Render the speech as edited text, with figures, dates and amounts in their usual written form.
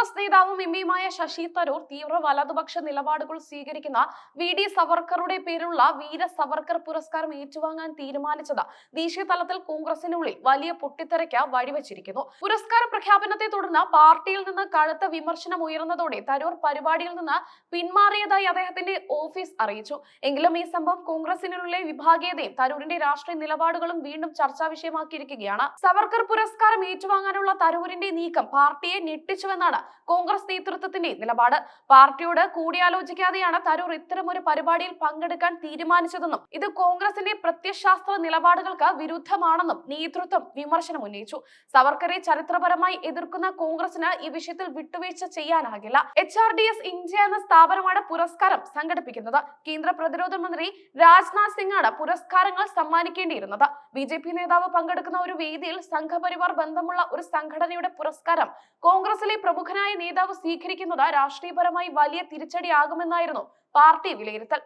കോൺഗ്രസ് നേതാവും എംപിയുമായ ശശി തരൂർ തീവ്ര വലതുപക്ഷ നിലപാടുകൾ സ്വീകരിക്കുന്ന വി.ഡി. സവർക്കറുടെ പേരിലുള്ള വീര സവർക്കർ പുരസ്കാരം ഏറ്റുവാങ്ങാൻ തീരുമാനിച്ചത് ദേശീയ തലത്തിൽ കോൺഗ്രസിനുള്ളിൽ വലിയ പൊട്ടിത്തെറിക്ക് വഴിവെച്ചിരിക്കുന്നു. പുരസ്കാര പ്രഖ്യാപനത്തെ തുടർന്ന് പാർട്ടിയിൽ നിന്ന് കടുത്ത വിമർശനം ഉയർന്നതോടെ തരൂർ പരിപാടിയിൽ നിന്ന് പിന്മാറിയതായി അദ്ദേഹത്തിന്റെ ഓഫീസ് അറിയിച്ചു. എങ്കിലും ഈ സംഭവം കോൺഗ്രസിനുള്ളിലെ വിഭാഗീയതയും തരൂരിന്റെ രാഷ്ട്രീയ നിലപാടുകളും വീണ്ടും ചർച്ചാ വിഷയമാക്കിയിരിക്കുകയാണ്. സവർക്കർ പുരസ്കാരം ഏറ്റുവാങ്ങാനുള്ള തരൂരിന്റെ നീക്കം പാർട്ടിയെ ഞെട്ടിച്ചുവെന്നാണ് കോൺഗ്രസ് നേതൃത്വത്തിന്റെ നിലപാട്. പാർട്ടിയോട് കൂടിയാലോചിക്കാതെയാണ് തരൂർ ഇത്തരമൊരു പരിപാടിയിൽ പങ്കെടുക്കാൻ തീരുമാനിച്ചതെന്നും ഇത് കോൺഗ്രസിന്റെ പ്രത്യയശാസ്ത്ര നിലപാടുകൾക്ക് വിരുദ്ധമാണെന്നും നേതൃത്വം വിമർശനം ഉന്നയിച്ചു. സവർക്കറെ ചരിത്രപരമായി എതിർക്കുന്ന കോൺഗ്രസിന് ഈ വിഷയത്തിൽ വിട്ടുവീഴ്ച ചെയ്യാനാകില്ല. HRDS ഇന്ത്യ എന്ന സ്ഥാപനമാണ് പുരസ്കാരം സംഘടിപ്പിക്കുന്നത്. കേന്ദ്ര പ്രതിരോധ മന്ത്രി രാജ്നാഥ് സിംഗാണ് പുരസ്കാരങ്ങൾ സമ്മാനിക്കേണ്ടിയിരുന്നത്. BJP നേതാവ് പങ്കെടുക്കുന്ന ഒരു വേദിയിൽ സംഘപരിവാർ ബന്ധമുള്ള ഒരു സംഘടനയുടെ പുരസ്കാരം കോൺഗ്രസിലെ പ്രമുഖനായ നേതാവ് സ്വീകരിക്കുന്നത് രാഷ്ട്രീയപരമായി വലിയ തിരിച്ചടിയാകുമെന്നായിരുന്നു പാർട്ടി വിലയിരുത്തൽ.